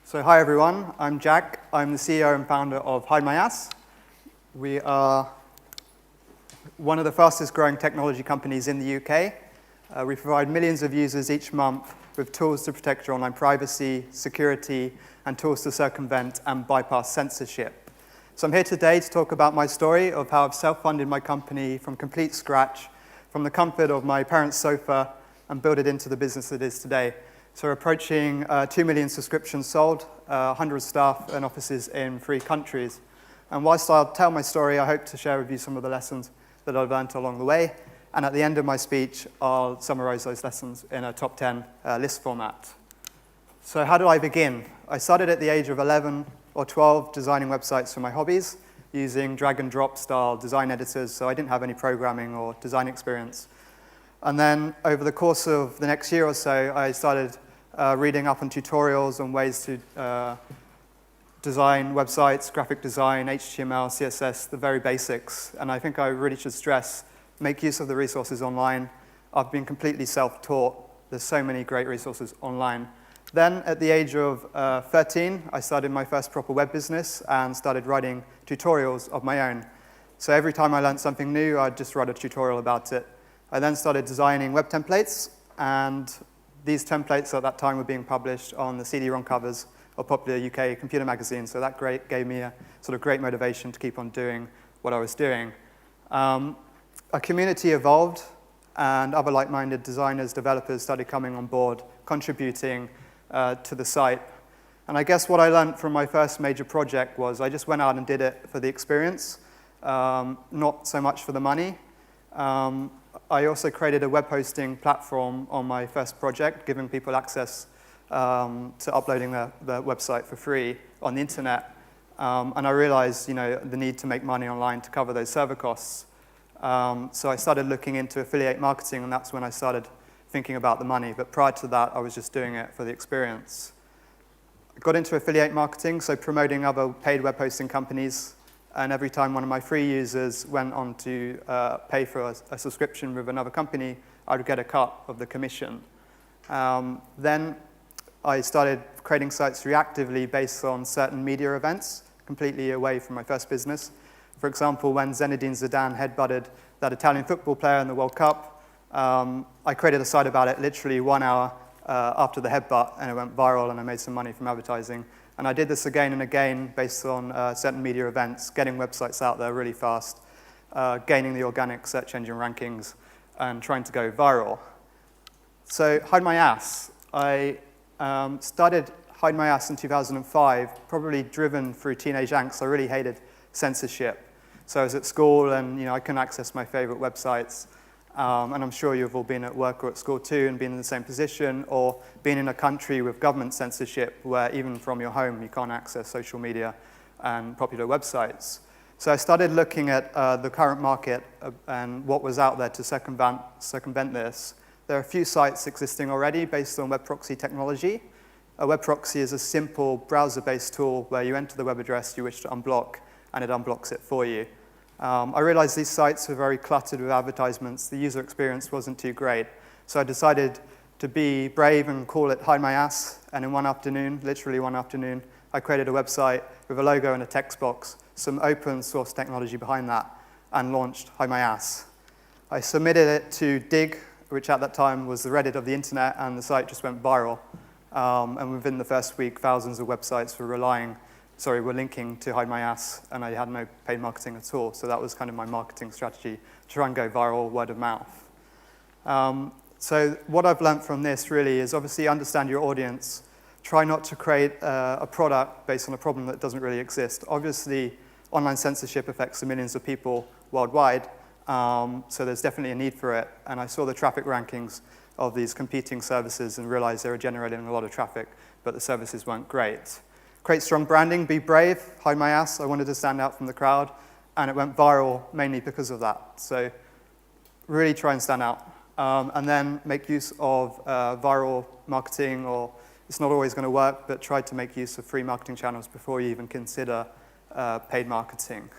So hi everyone, I'm Jack. I'm the CEO and founder of HideMyAss. We are one of the fastest growing technology companies in the UK. We provide millions of users each month with tools to protect your online privacy, security, and tools to circumvent and bypass censorship. So I'm here today to talk about my story of how I've self-funded my company from complete scratch, from the comfort of my parents' sofa, and built it into the business it is today. So we're approaching 2 million subscriptions sold, 100 staff and offices in 3 countries. And whilst I'll tell my story, I hope to share with you some of the lessons that I've learned along the way. And at the end of my speech, I'll summarize those lessons in a top 10 list format. So how did I begin? I started at the age of 11 or 12 designing websites for my hobbies using drag and drop style design editors, so I didn't have any programming or design experience. And then over the course of the next year or so, I started reading up on tutorials on ways to design websites, graphic design, HTML, CSS, the very basics. And I think I really should stress, make use of the resources online. I've been completely self-taught. There's so many great resources online. Then at the age of 13, I started my first proper web business and started writing tutorials of my own. So every time I learned something new, I'd just write a tutorial about it. I then started designing web templates, and these templates at that time were being published on the CD-ROM covers of popular UK computer magazines, so that gave me a sort of great motivation to keep on doing what I was doing. A community evolved, and other like-minded designers, developers started coming on board, contributing to the site. And I guess what I learned from my first major project was I just went out and did it for the experience, not so much for the money. I also created a web hosting platform on my first project, giving people access to uploading their website for free on the internet. And I realized, the need to make money online to cover those server costs. So I started looking into affiliate marketing, and that's when I started thinking about the money. But prior to that, I was just doing it for the experience. I got into affiliate marketing, so promoting other paid web hosting companies. And every time one of my free users went on to pay for a subscription with another company, I would get a cut of the commission. Then I started creating sites reactively based on certain media events, completely away from my first business. For example, when Zinedine Zidane headbutted that Italian football player in the World Cup, I created a site about it literally 1 hour after the headbutt, and it went viral, and I made some money from advertising. And I did this again and again based on certain media events, getting websites out there really fast, gaining the organic search engine rankings, and trying to go viral. So HideMyAss. I started HideMyAss in 2005, probably driven through teenage angst. I really hated censorship. So I was at school, and I couldn't access my favorite websites. And I'm sure you've all been at work or at school too and been in the same position, or been in a country with government censorship where even from your home you can't access social media and popular websites. So I started looking at the current market and what was out there to circumvent this. There are a few sites existing already based on web proxy technology. A web proxy is a simple browser-based tool where you enter the web address you wish to unblock, and it unblocks it for you. I realized these sites were very cluttered with advertisements. The user experience wasn't too great. So I decided to be brave and call it HideMyAss. And in one afternoon, literally one afternoon, I created a website with a logo and a text box, some open source technology behind that, and launched HideMyAss. I submitted it to Dig, which at that time was the Reddit of the internet, and the site just went viral. And within the first week, thousands of websites were linking to HideMyAss, and I had no paid marketing at all. So that was kind of my marketing strategy, to try and go viral, word of mouth. So what I've learned from this really is obviously understand your audience. Try not to create a product based on a problem that doesn't really exist. Obviously, online censorship affects the millions of people worldwide, so there's definitely a need for it. And I saw the traffic rankings of these competing services and realized they were generating a lot of traffic, but the services weren't great. Create strong branding, be brave, HideMyAss. I wanted to stand out from the crowd, and it went viral mainly because of that. So really try and stand out. And then make use of viral marketing, or it's not always going to work, but try to make use of free marketing channels before you even consider paid marketing.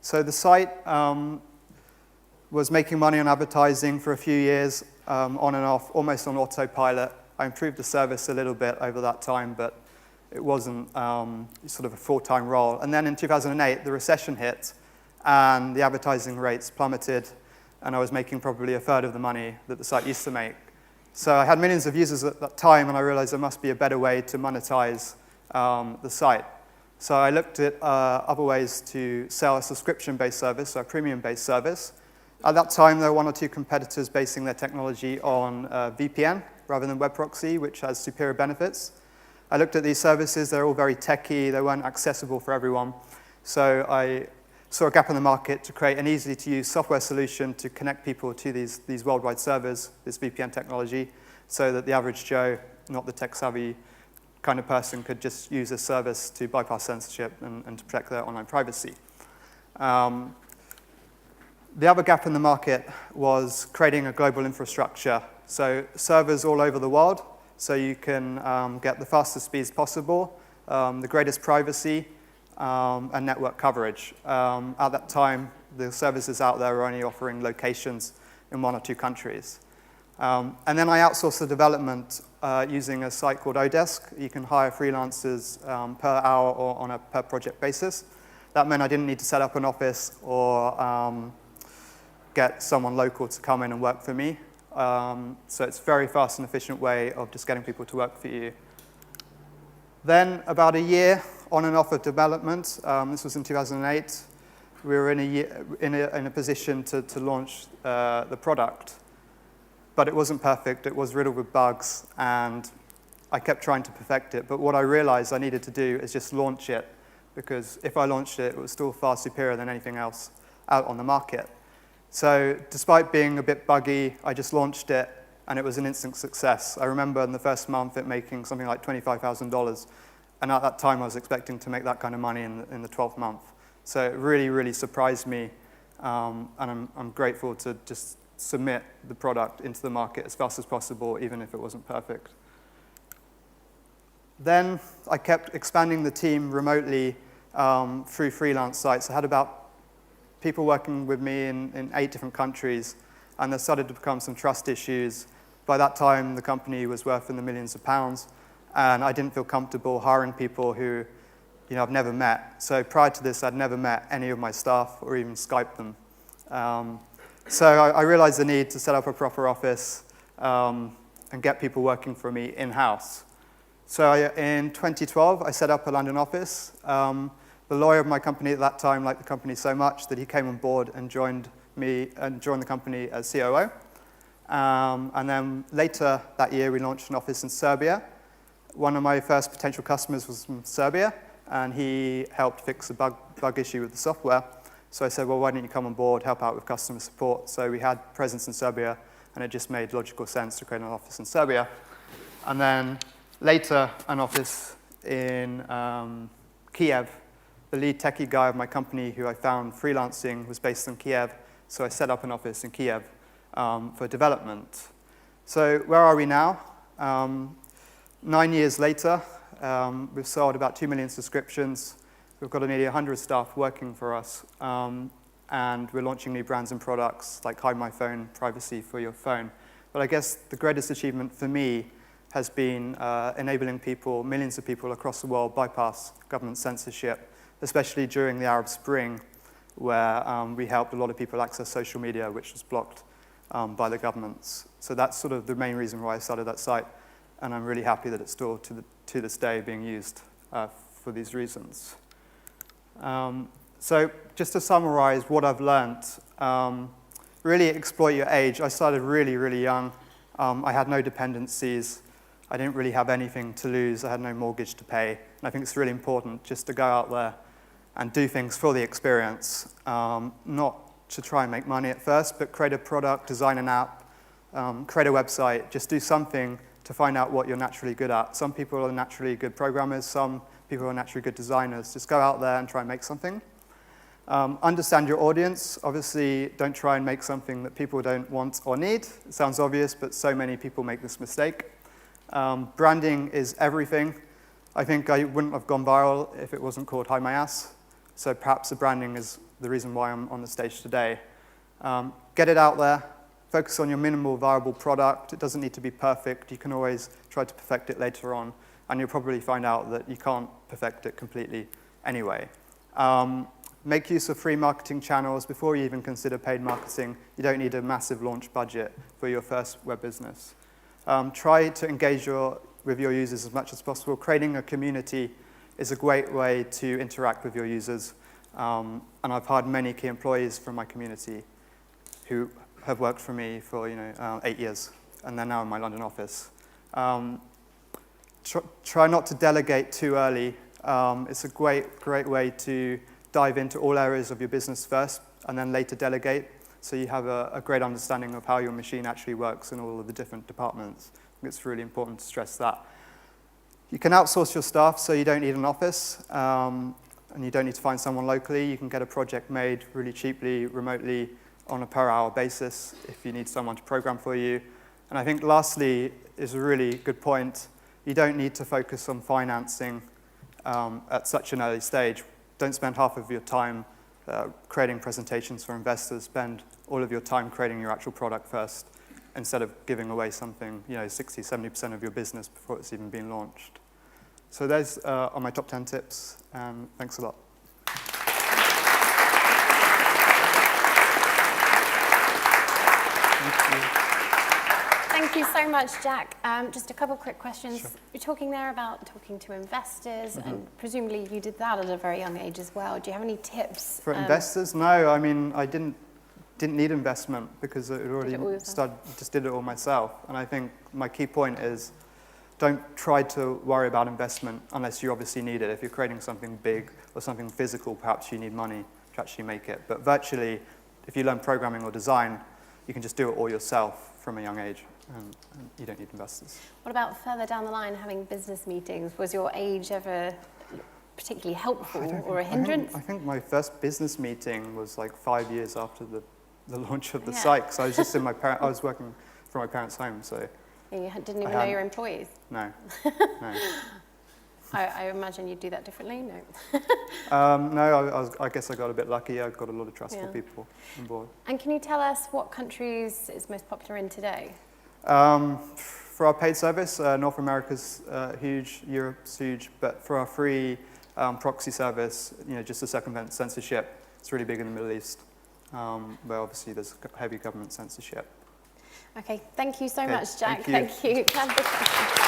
So the site was making money on advertising for a few years, on and off, almost on autopilot. I improved the service a little bit over that time, but It wasn't sort of a full-time role. And then in 2008, the recession hit, and the advertising rates plummeted, and I was making probably a third of the money that the site used to make. So I had millions of users at that time, and I realized there must be a better way to monetize the site. So I looked at other ways to sell a subscription-based service, so a premium-based service. At that time, there were one or two competitors basing their technology on VPN rather than web proxy, which has superior benefits. I looked at these services. They're all very techy. They weren't accessible for everyone. So I saw a gap in the market to create an easy-to-use software solution to connect people to these worldwide servers, this VPN technology, so that the average Joe, not the tech-savvy kind of person, could just use this service to bypass censorship and to protect their online privacy. The other gap in the market was creating a global infrastructure. So servers all over the world, so you can get the fastest speeds possible, the greatest privacy, and network coverage. At that time, the services out there were only offering locations in 1 or 2 countries. And then I outsourced the development using a site called Odesk. You can hire freelancers per hour or on a per project basis. That meant I didn't need to set up an office or get someone local to come in and work for me. So it's a very fast and efficient way of just getting people to work for you. Then about a year on and off of development, this was in 2008, we were in a position to launch the product. But it wasn't perfect. It was riddled with bugs, and I kept trying to perfect it. But what I realized I needed to do is just launch it, because if I launched it, it was still far superior than anything else out on the market. So despite being a bit buggy, I just launched it, and it was an instant success. I remember in the first month it making something like $25,000, and at that time I was expecting to make that kind of money in the 12th month. So it really, really surprised me, and I'm grateful to just submit the product into the market as fast as possible, even if it wasn't perfect. Then I kept expanding the team remotely through freelance sites. I had about people working with me in 8 different countries, and there started to become some trust issues. By that time, the company was worth in the millions of pounds, and I didn't feel comfortable hiring people who I've never met. So prior to this, I'd never met any of my staff or even Skyped them. So I realized the need to set up a proper office and get people working for me in-house. So in 2012, I set up a London office. The lawyer of my company at that time liked the company so much that he came on board and joined the company as COO. And then later that year, we launched an office in Serbia. One of my first potential customers was from Serbia, and he helped fix a bug issue with the software. So I said, well, why don't you come on board, help out with customer support? So we had presence in Serbia, and it just made logical sense to create an office in Serbia. And then later, an office in Kiev. The lead techie guy of my company, who I found freelancing, was based in Kiev. So I set up an office in Kiev for development. So where are we now? 9 years later, we've sold about 2 million subscriptions. We've got nearly 100 staff working for us, and we're launching new brands and products like Hide My Phone, privacy for your phone. But I guess the greatest achievement for me has been enabling people, millions of people across the world, bypass government censorship, especially during the Arab Spring, where we helped a lot of people access social media, which was blocked by the governments. So that's sort of the main reason why I started that site, and I'm really happy that it's still, to this day, being used for these reasons. So just to summarize what I've learned, really exploit your age. I started really, really young. I had no dependencies. I didn't really have anything to lose. I had no mortgage to pay. And I think it's really important just to go out there and do things for the experience, not to try and make money at first, but create a product, design an app, create a website, just do something to find out what you're naturally good at. Some people are naturally good programmers, some people are naturally good designers. Just go out there and try and make something. Understand your audience. Obviously, don't try and make something that people don't want or need. It sounds obvious, but so many people make this mistake. Branding is everything. I think I wouldn't have gone viral if it wasn't called HideMyAss. So perhaps the branding is the reason why I'm on the stage today. Get it out there, Focus on your minimal viable product. It doesn't need to be perfect. You can always try to perfect it later on, and you'll probably find out that you can't perfect it completely anyway. Make use of free marketing channels before you even consider paid marketing. You don't need a massive launch budget for your first web business. Try to engage with your users as much as possible. Creating a community is a great way to interact with your users. And I've hired many key employees from my community who have worked for me for 8 years, and they're now in my London office. Try not to delegate too early. It's a great way to dive into all areas of your business first, and then later delegate, so you have a great understanding of how your machine actually works in all of the different departments. I think it's really important to stress that. You can outsource your staff, so you don't need an office, and you don't need to find someone locally. You can get a project made really cheaply, remotely, on a per-hour basis if you need someone to program for you. And I think lastly is a really good point. You don't need to focus on financing at such an early stage. Don't spend half of your time creating presentations for investors. Spend all of your time creating your actual product first, instead of giving away something, 60, 70% of your business before it's even been launched. So those are my top 10 tips, and thanks a lot. Thank you so much, Jack. Just a couple quick questions. Sure. You're talking there about talking to investors, and presumably you did that at a very young age as well. Do you have any tips? For investors? No, I mean, I didn't need investment because it already started, just did it all myself. And I think my key point is don't try to worry about investment unless you obviously need it. If you're creating something big or something physical, perhaps you need money to actually make it. But virtually, if you learn programming or design, you can just do it all yourself from a young age, and you don't need investors. What about further down the line, having business meetings? Was your age ever particularly helpful or a hindrance? I think my first business meeting was like 5 years after the launch of the site, because I was just I was working from my parents' home, so. You didn't even know your employees? No, no. I imagine you'd do that differently, no? No, I guess I got a bit lucky. I got a lot of trustful people on board. And can you tell us what countries it's most popular in today? For our paid service, North America's huge, Europe's huge, but for our free proxy service, just to circumvent censorship, it's really big in the Middle East, where obviously there's heavy government censorship. Okay, thank you so much, Jack. Thank you. Thank you.